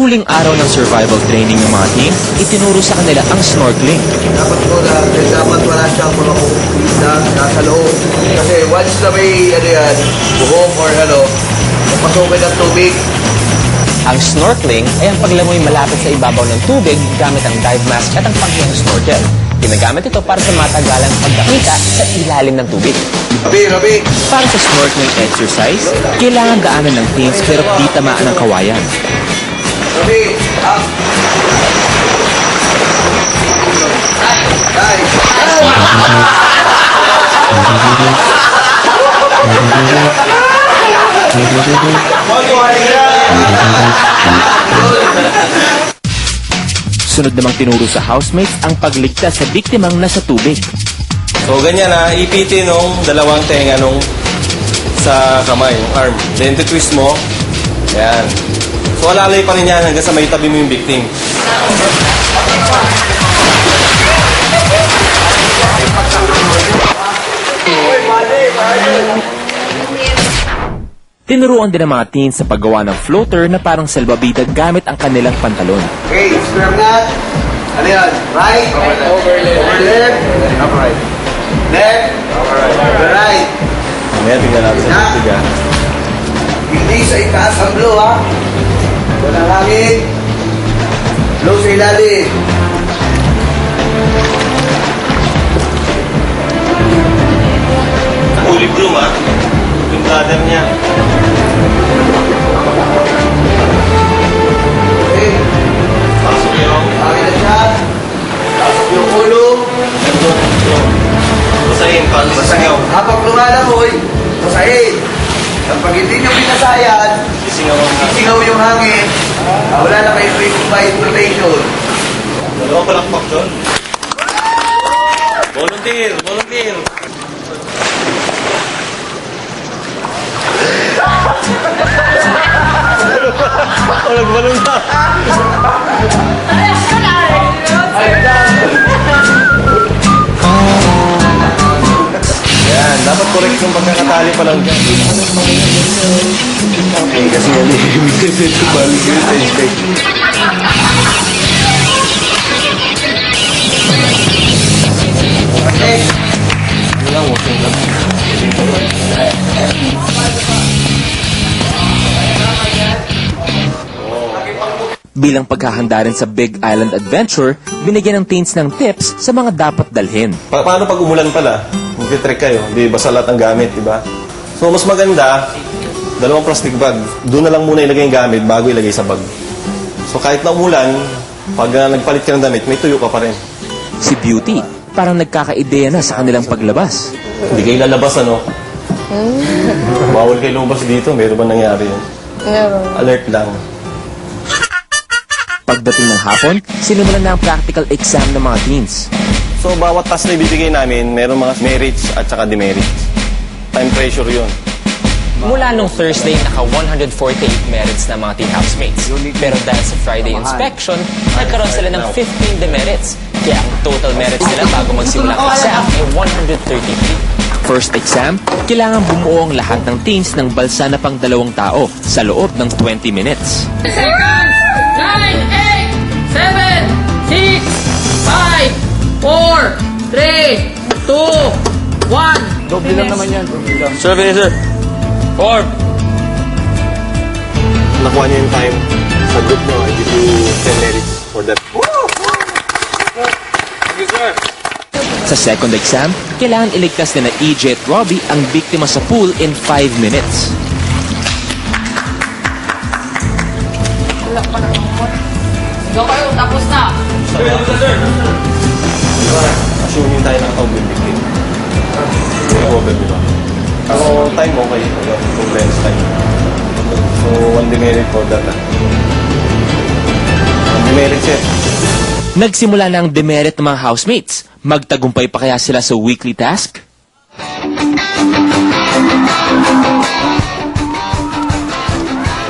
huling araw ng survival training ng mga teams, itinuro sa kanila ang snorkeling. Dapat po na, dapat wala siyang mga kukupis na nasa loob. Kasi once na may, buhok or papasukin ng tubig. Ang snorkeling ay ang paglangoy malapit sa ibabaw ng tubig gamit ang dive mask at ang panghiyang snorkel. Ginagamit ito para sa matagalang pagkakita sa ilalim ng tubig. Rabi! Para sa snorkeling exercise, kailangan daanan ng teams pero di tamaan ng kawayan. Rabi! Up! Dive! Sunod namang tinuro sa housemates ang pagligtas sa biktimang nasa tubig. So, ganyan na, ipitin nung dalawang tenga nung sa kamay, yung arm. Then, twist mo. Ayan. So, alalay pa rin yan hanggang sa may tabi mo yung victim. Tinuruan din ang mga teens sa paggawa ng floater na parang salbabida gamit ang kanilang pantalon. Okay, square knot. Ano yan? Right? Over left. Upright. Left. Over right. Mamaya, tingnan natin sa tubig, ha. Hindi sa itaas ang blow, ha? Walang hangin. Blow sa ilalim. Fully bloom, ha. Yung bladder niya. Okay. Pasok yung Hangin na siya. Pasok yung ulo. basahin, basahin. Habang lumalangoy, basahin. Kapag hindi nyo pinasayan, Isingaw ang singaw yung hangin. Wala na kayo by rotation. dalawang palakpak doon. Volunteer! Volunteer! Oh, nagbalon na! Yan, dapat correct yung pagkakatali pa lang dyan. Okay, kasi yan ito balik yun sa instinct. Okay. Yun lang, walking lang. Bilang paghahanda rin sa Big Island Adventure, binigyan ng teens ng tips sa mga dapat dalhin. Paano pag umulan pala? Magti-trek kayo, di basa lahat ng gamit, di ba? So, mas maganda, dalawang plastic bag. Doon na lang muna ilagay yung gamit bago ilagay sa bag. So, kahit na umulan, pag nagpalit ka ng damit, may tuyo ka pa rin. Si Beauty, parang nagkakaideya na sa kanilang paglabas. Hindi kayo lalabas, ano? Bawal kayo lumabas dito. Meron ba nangyari yun? Alert lang. Pagdating ng hapon, sinimulan na ang practical exam ng mga teens. So, bawat task na ibibigay namin, meron mga merits at saka demerits. Time pressure yun. Mula nung Thursday, naka 148 merits na mga teen housemates. Pero dahil sa Friday inspection, nagkaroon sila ng 15 demerits. Kaya ang total merits nila bago magsimula ang exam ay 133. First exam, kailangan bumuo ang lahat ng teens ng balsa na pang 2 tao sa loob ng 20 minutes. Seconds! 9, 8, 7, 6, 5, 4, 3, 2, 1. Doble lang naman yan. Sir, sir. 4. Nakuha niyo yung time sa group nyo. I give you 10 merits for that. Thank you, sir. Sa second exam, kailangan iligtas na EJ at Robbie ang biktima sa pool in 5 minutes. Go kayo, tapos na. Sir, sir. Assuming tayo ng tawag yung victim. Recover, di ba? So, time okay. Compliance time. So, 1 demerit for that. 1 demerit, sir. Nagsimula na ang demerit ng mga housemates. Magtagumpay pa kaya sila sa weekly task?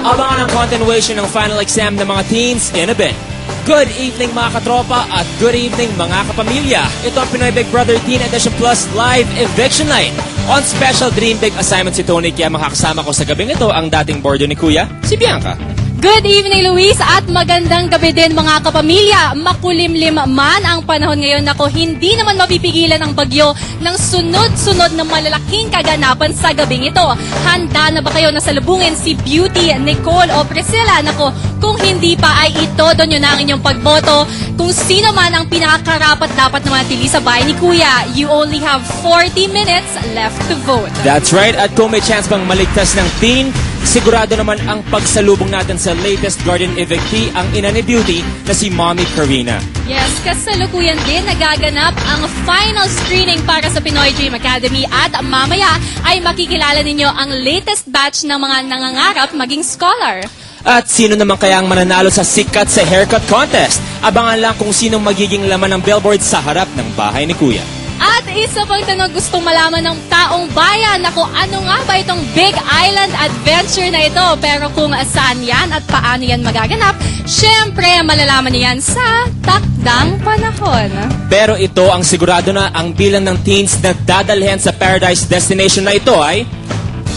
Abangan ang continuation ng final exam ng mga teens in a bit. Good evening mga katropa at good evening mga kapamilya. Ito ang Pinoy Big Brother Teen Edition Plus Live Eviction Night. On special Dream Big assignment si Tony kaya makakasama ko sa gabing ito ang dating boarder ni Kuya, si Bianca. Good evening, Luis, at magandang gabi din mga kapamilya. Makulimlim man ang panahon ngayon, ako hindi naman mapipigilan ang bagyo ng sunod-sunod na malalaking kaganapan sa gabing ito. Handa na ba kayo na salubungin si Beauty, Nicole o Priscilla? Nako, kung hindi pa ay itodo nyo na ang inyong pagboto. Kung sino man ang pinakakarapat dapat na manatili sa bahay ni Kuya, you only have 40 minutes left to vote. That's right. At kung may chance bang maligtas ng teen, sigurado naman ang pagsalubong natin sa latest garden evictee ang ina ni Beauty na si Mommy Karina. Yes, kasalukuyan din nagaganap ang final screening para sa Pinoy Dream Academy at mamaya ay makikilala ninyo ang latest batch ng mga nangangarap maging scholar. At sino naman kaya ang mananalo sa sikat sa haircut contest? Abangan lang kung sinong magiging laman ng billboard sa harap ng bahay ni Kuya. At isa pang tanong gustong malaman ng taong bayan, ako ano nga ba itong Big Island Adventure na ito? Pero kung saan yan at paano yan magaganap, syempre malalaman niyo yan sa takdang panahon. Pero ito ang sigurado na ang bilang ng teens na dadalhin sa paradise destination na ito ay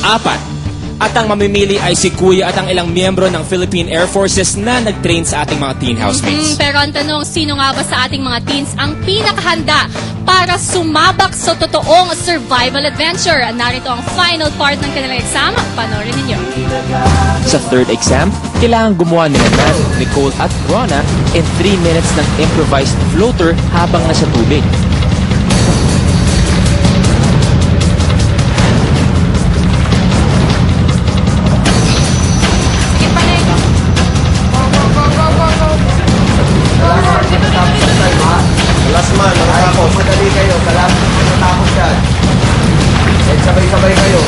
4. At ang mamimili ay si Kuya at ang ilang miyembro ng Philippine Air Forces na nag-train sa ating mga teen housemates. Pero ang tanong, sino nga ba sa ating mga teens ang pinakahanda para sumabak sa totoong survival adventure? Narito ang final part ng kanilang exam. Panoorin ninyo. Sa third exam, kailangan gumawa ni Matt, Nicole at Rona in 3 minutes ng improvised floater habang nasa tubig. Last man, nakatapos. Madali kayo. Kalapit mo natapos yan. Then sabay-sabay kayo.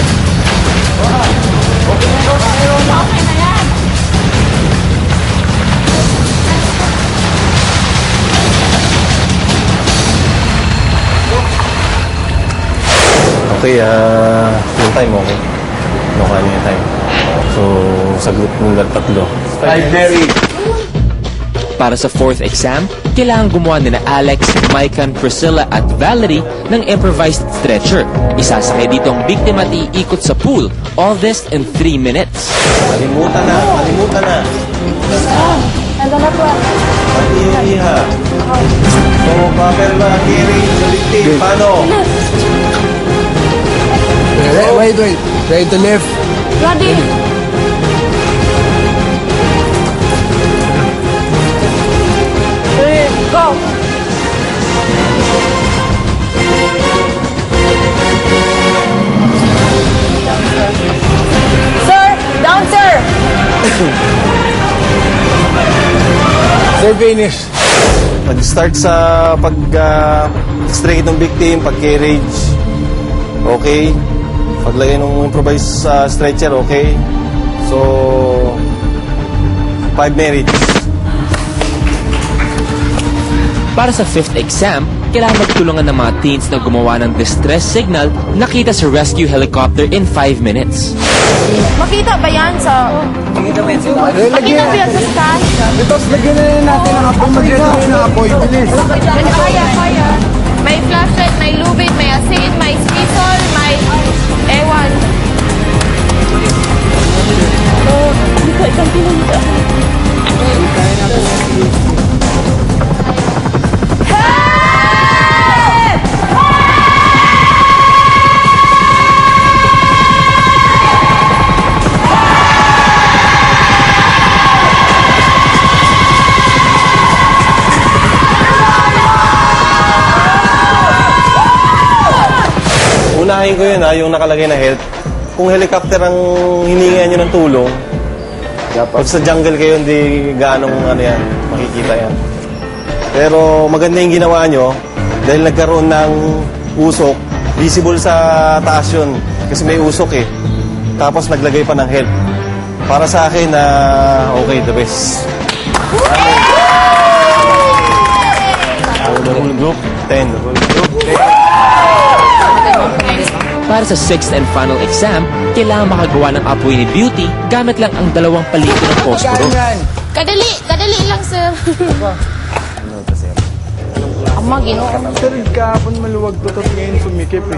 Okay na yan. Okay, yung time, okay. Nakuha niyo yung time. So, sa group ng tatlo. Library. Para sa fourth exam, kailangan gumawa nila Alex, Maikan, Priscilla at Valerie ng improvised stretcher. Isasakay dito ang biktima at iikot sa pool. All this in 3 minutes. Malimutan na. Pag-iiha. So, bakit ba hearing sa victim? Paano? Wait. Right to left. Sir, finish. Pag-start sa pag-straight ng victim, pag-carriage, okay. Paglagay ng improvised stretcher, okay. So, 5 minutes. Para sa fifth exam, kailangan magtulungan ng mga teens na gumawa ng distress signal nakita sa rescue helicopter in 5 minutes. Makita ba yan sa... Makita ba yan sa stand? Tapos lagyan na rin natin ang apoy. Magyan na rin ang apoy. Bilis. Kaya. May flashlight, may lubid, may asin, may spisol, may... Ewan. Unahin ko yun yung nakalagay na help. Kung helicopter ang hiningihan nyo ng tulong, pag sa jungle kayo, hindi gaanong yan, makikita yan. Pero maganda yung ginawa nyo, dahil nagkaroon ng usok, visible sa taas yun, kasi may usok eh. Tapos naglagay pa ng help. Para sa akin na okay, the best. The whole group, 10. The whole group, 10. Para sa sixth and final exam, kailangan makagawa ng apoy ni Beauty gamit lang ang 2 palito ng posporo. Kadali lang, sir. Ama, ginoo. Sir, kahapon maluwag to. Tapos ngayon sumikip eh.